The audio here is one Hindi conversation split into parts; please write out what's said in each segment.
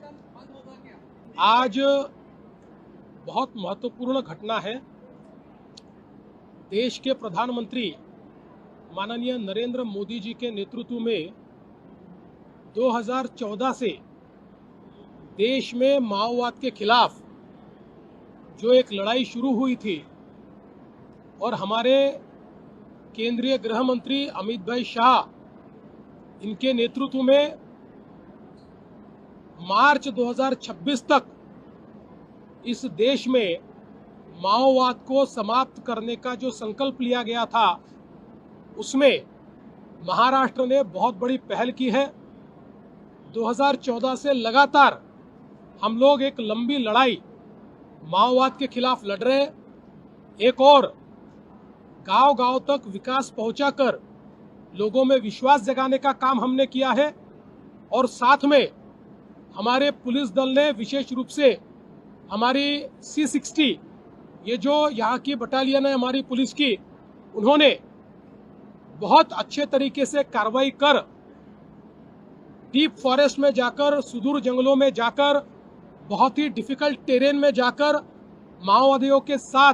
आज बहुत महत्वपूर्ण घटना है। देश के प्रधानमंत्री माननीय नरेंद्र मोदी जी के नेतृत्व में 2014 से देश में माओवाद के खिलाफ जो एक लड़ाई शुरू हुई थी और हमारे केंद्रीय गृह मंत्री अमित भाई शाह इनके नेतृत्व में मार्च 2026 तक इस देश में माओवाद को समाप्त करने का जो संकल्प लिया गया था, उसमें महाराष्ट्र ने बहुत बड़ी पहल की है। 2014 से लगातार हम लोग एक लंबी लड़ाई माओवाद के खिलाफ लड़ रहे हैं। एक और गांव-गांव तक विकास पहुंचाकर लोगों में विश्वास जगाने का काम हमने किया है और साथ में हमारे पुलिस दल ने विशेष रूप से हमारी C60 ये जो यहाँ की बटालियन है हमारी पुलिस की, उन्होंने बहुत अच्छे तरीके से कार्रवाई कर डीप फॉरेस्ट में जाकर, सुदूर जंगलों में जाकर, बहुत ही डिफिकल्ट टेरेन में जाकर माओवादियों के साथ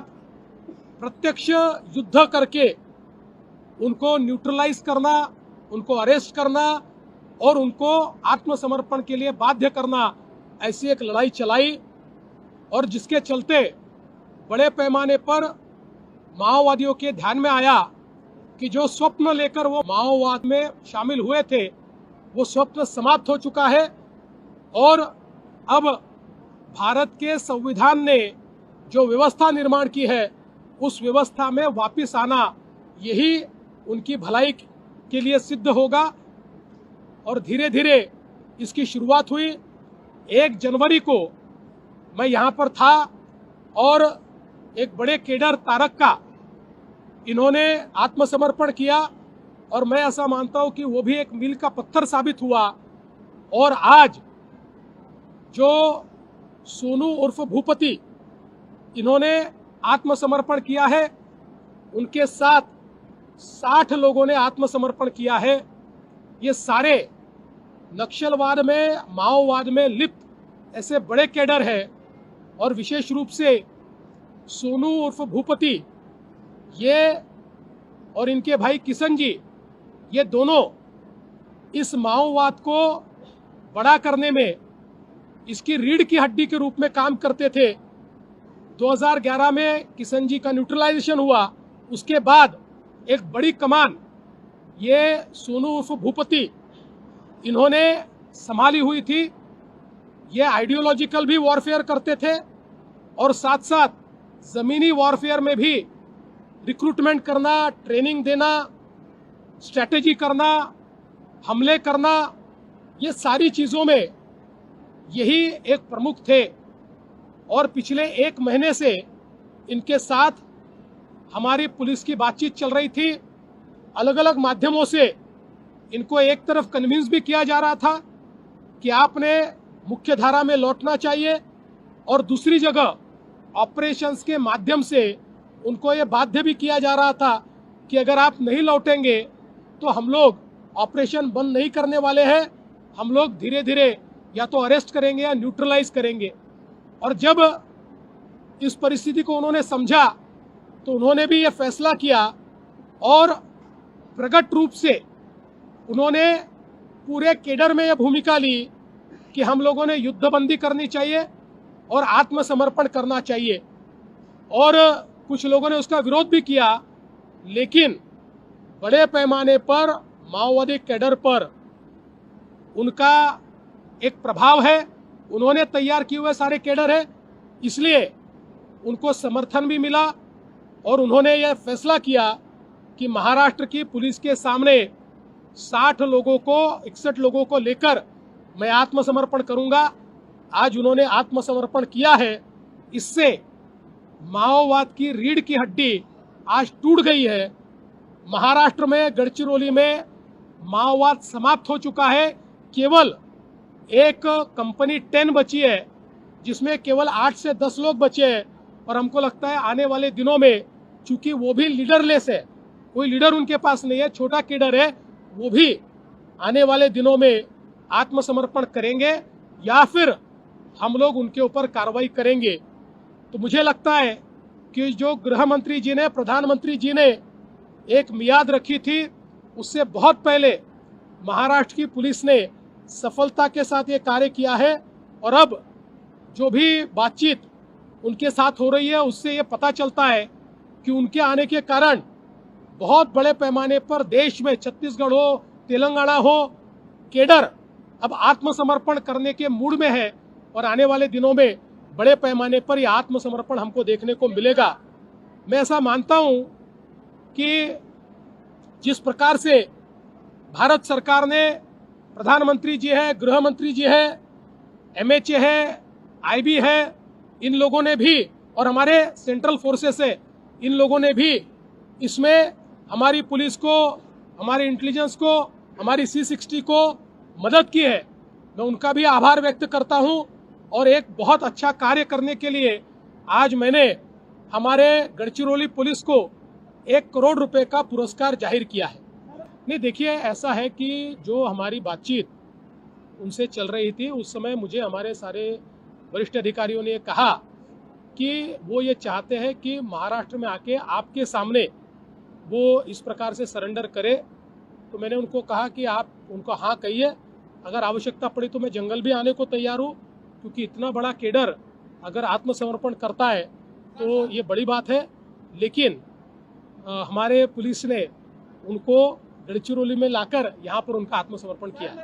प्रत्यक्ष युद्ध करके उनको न्यूट्रलाइज करना, उनको अरेस्ट करना और उनको आत्मसमर्पण के लिए बाध्य करना, ऐसी एक लड़ाई चलाई और जिसके चलते बड़े पैमाने पर माओवादियों के ध्यान में आया कि जो स्वप्न लेकर वो माओवाद में शामिल हुए थे वो स्वप्न समाप्त हो चुका है और अब भारत के संविधान ने जो व्यवस्था निर्माण की है उस व्यवस्था में वापस आना यही उनकी भलाई के लिए सिद्ध होगा। और धीरे धीरे इसकी शुरुआत हुई। 1 जनवरी को मैं यहाँ पर था और एक बड़े केडर तारक का इन्होंने आत्मसमर्पण किया और मैं ऐसा मानता हूँ कि वो भी एक मील का पत्थर साबित हुआ। और आज जो सोनू उर्फ भूपति इन्होंने आत्मसमर्पण किया है, उनके साथ 60 लोगों ने आत्मसमर्पण किया है। ये सारे नक्सलवाद में, माओवाद में लिप्त ऐसे बड़े कैडर हैं और विशेष रूप से सोनू उर्फ भूपति ये और इनके भाई किशन जी, ये दोनों इस माओवाद को बड़ा करने में इसकी रीढ़ की हड्डी के रूप में काम करते थे। 2011 में किशन जी का न्यूट्रलाइजेशन हुआ, उसके बाद एक बड़ी कमान ये सोनू उर्फ भूपति इन्होंने संभाली हुई थी। ये आइडियोलॉजिकल भी वॉरफेयर करते थे और साथ साथ जमीनी वॉरफेयर में भी रिक्रूटमेंट करना, ट्रेनिंग देना, स्ट्रेटेजी करना, हमले करना, ये सारी चीजों में यही एक प्रमुख थे। और पिछले 1 महीने से इनके साथ हमारी पुलिस की बातचीत चल रही थी। अलग अलग माध्यमों से इनको एक तरफ कन्विंस भी किया जा रहा था कि आपने मुख्य धारा में लौटना चाहिए और दूसरी जगह ऑपरेशंस के माध्यम से उनको ये बाध्य भी किया जा रहा था कि अगर आप नहीं लौटेंगे तो हम लोग ऑपरेशन बंद नहीं करने वाले हैं, हम लोग धीरे धीरे या तो अरेस्ट करेंगे या न्यूट्रलाइज करेंगे। और जब इस परिस्थिति को उन्होंने समझा तो उन्होंने भी ये फैसला किया और प्रकट रूप से उन्होंने पूरे केडर में यह भूमिका ली कि हम लोगों ने युद्धबंदी करनी चाहिए और आत्मसमर्पण करना चाहिए। और कुछ लोगों ने उसका विरोध भी किया, लेकिन बड़े पैमाने पर माओवादी कैडर पर उनका एक प्रभाव है। उन्होंने तैयार किए हुए सारे कैडर है, इसलिए उनको समर्थन भी मिला और उन्होंने यह फैसला किया कि महाराष्ट्र की पुलिस के सामने 61 लोगों को लेकर मैं आत्मसमर्पण करूंगा। आज उन्होंने आत्मसमर्पण किया है। इससे माओवाद की रीढ़ की हड्डी आज टूट गई है। महाराष्ट्र में गढ़चिरौली में माओवाद समाप्त हो चुका है। केवल एक कंपनी 10 बची है जिसमें केवल 8 से 10 लोग बचे हैं और हमको लगता है आने वाले दिनों में, चूंकि वो भी लीडरलेस है, कोई लीडर उनके पास नहीं है, छोटा कैडर है, वो भी आने वाले दिनों में आत्मसमर्पण करेंगे या फिर हम लोग उनके ऊपर कार्रवाई करेंगे। तो मुझे लगता है कि जो गृह मंत्री जी ने, प्रधानमंत्री जी ने एक मियाद रखी थी, उससे बहुत पहले महाराष्ट्र की पुलिस ने सफलता के साथ ये कार्य किया है। और अब जो भी बातचीत उनके साथ हो रही है, उससे ये पता चलता है कि उनके आने के कारण बहुत बड़े पैमाने पर देश में, छत्तीसगढ़ हो, तेलंगाना हो, केडर अब आत्मसमर्पण करने के मूड में है। और आने वाले दिनों में बड़े पैमाने पर यह आत्मसमर्पण हमको देखने को मिलेगा। मैं ऐसा मानता हूं कि जिस प्रकार से भारत सरकार ने, प्रधानमंत्री जी है, गृह मंत्री जी है, एमएचए है, आईबी है, इन लोगों ने भी, और हमारे सेंट्रल फोर्सेस है, इन लोगों ने भी इसमें हमारी पुलिस को, हमारी इंटेलिजेंस को, हमारी C60 को मदद की है। मैं उनका भी आभार व्यक्त करता हूं। और एक बहुत अच्छा कार्य करने के लिए आज मैंने हमारे गढ़चिरौली पुलिस को 1 करोड़ रुपए का पुरस्कार जाहिर किया है। नहीं, देखिए, ऐसा है कि जो हमारी बातचीत उनसे चल रही थी, उस समय मुझे हमारे सारे वरिष्ठ अधिकारियों ने कहा कि वो ये चाहते हैं कि महाराष्ट्र में आके आपके सामने वो इस प्रकार से सरेंडर करे। तो मैंने उनको कहा कि आप उनको हाँ कहिए, अगर आवश्यकता पड़ी तो मैं जंगल भी आने को तैयार हूँ, क्योंकि इतना बड़ा केडर अगर आत्मसमर्पण करता है तो ये बड़ी बात है। लेकिन हमारे पुलिस ने उनको गढ़चिरौली में लाकर यहाँ पर उनका आत्मसमर्पण किया।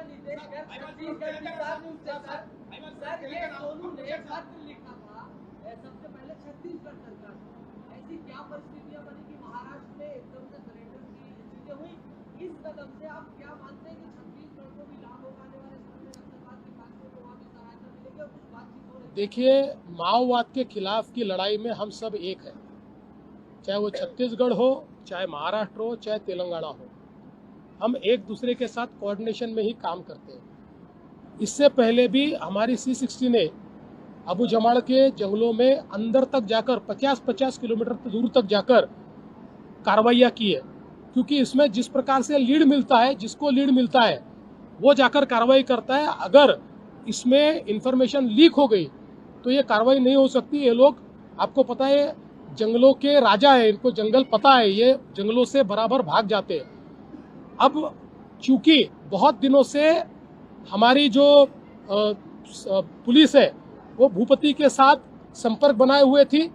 देखिए, माओवाद के खिलाफ की लड़ाई में हम सब एक हैं, चाहे वो छत्तीसगढ़ हो, चाहे महाराष्ट्र हो, चाहे तेलंगाना हो। हम एक दूसरे के साथ कोऑर्डिनेशन में ही काम करते हैं। इससे पहले भी हमारी C60 ने अबू जमाड़ के जंगलों में अंदर तक जाकर 50-50 किलोमीटर दूर तक जाकर कार्रवाइयाँ की है, क्योंकि इसमें जिस प्रकार से लीड मिलता है, जिसको लीड मिलता है वो जाकर कार्रवाई करता है। अगर इसमें इंफॉर्मेशन लीक हो गई तो ये कार्रवाई नहीं हो सकती। ये लोग, आपको पता है, जंगलों के राजा है, इनको जंगल पता है, ये जंगलों से बराबर भाग जाते हैं। अब चूंकि बहुत दिनों से हमारी जो पुलिस है वो भूपति के साथ संपर्क बनाए हुए थी,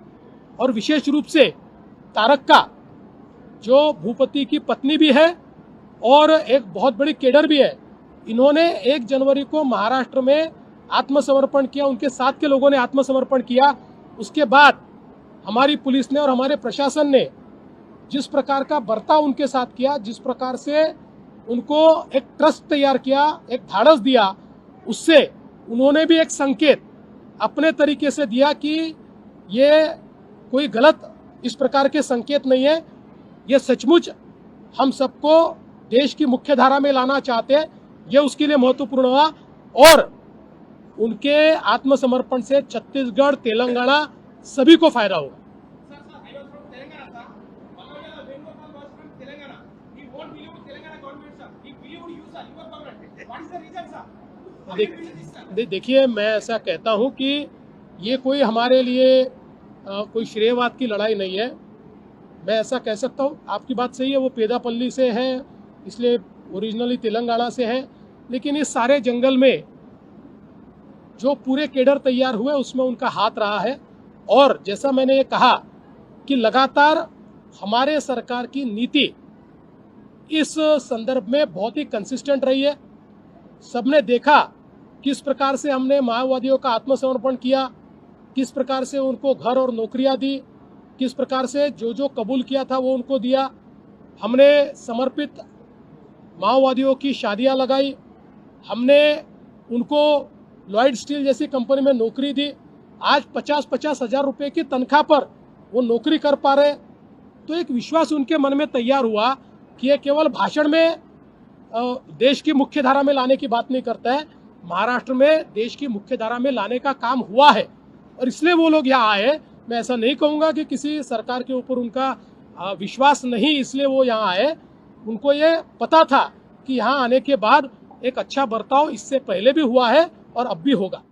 और विशेष रूप से तारक्का जो भूपति की पत्नी भी है और एक बहुत बड़ी केडर भी है, इन्होंने 1 जनवरी को महाराष्ट्र में आत्मसमर्पण किया, उनके साथ के लोगों ने आत्मसमर्पण किया। उसके बाद हमारी पुलिस ने और हमारे प्रशासन ने जिस प्रकार का बर्ताव उनके साथ किया, जिस प्रकार से उनको एक ट्रस्ट तैयार किया, एक धाड़स दिया, उससे उन्होंने भी एक संकेत अपने तरीके से दिया कि ये कोई गलत इस प्रकार के संकेत नहीं है, ये सचमुच हम सबको देश की मुख्य धारा में लाना चाहते हैं। ये उसके लिए महत्वपूर्ण हुआ, और उनके आत्मसमर्पण से छत्तीसगढ़, तेलंगाना सभी को फायदा होगा। देखिए, मैं ऐसा कहता हूं कि ये कोई हमारे लिए कोई श्रेयवाद की लड़ाई नहीं है। मैं ऐसा कह सकता हूं, आपकी बात सही है, वो पेदापल्ली से है, इसलिए ओरिजिनली तेलंगाना से है, लेकिन इस सारे जंगल में जो पूरे केडर तैयार हुए उसमें उनका हाथ रहा है। और जैसा मैंने ये कहा कि लगातार हमारे सरकार की नीति इस संदर्भ में बहुत ही कंसिस्टेंट रही है। सबने देखा किस प्रकार से हमने माओवादियों का आत्मसमर्पण किया, किस प्रकार से उनको घर और नौकरियां दी, किस प्रकार से जो जो कबूल किया था वो उनको दिया। हमने समर्पित माओवादियों की शादियां लगाई, हमने उनको लॉयड स्टील जैसी कंपनी में नौकरी दी। आज 50-50 हजार रुपए की तनख्वाह पर वो नौकरी कर पा रहे। तो एक विश्वास उनके मन में तैयार हुआ कि ये केवल भाषण में देश की मुख्य धारा में लाने की बात नहीं करता है, महाराष्ट्र में देश की मुख्य धारा में लाने का काम हुआ है, और इसलिए वो लोग यहाँ आए। मैं ऐसा नहीं कहूँगा कि किसी सरकार के ऊपर उनका विश्वास नहीं इसलिए वो यहाँ आए। उनको ये पता था कि यहाँ आने के बाद एक अच्छा बर्ताव इससे पहले भी हुआ है और अब भी होगा।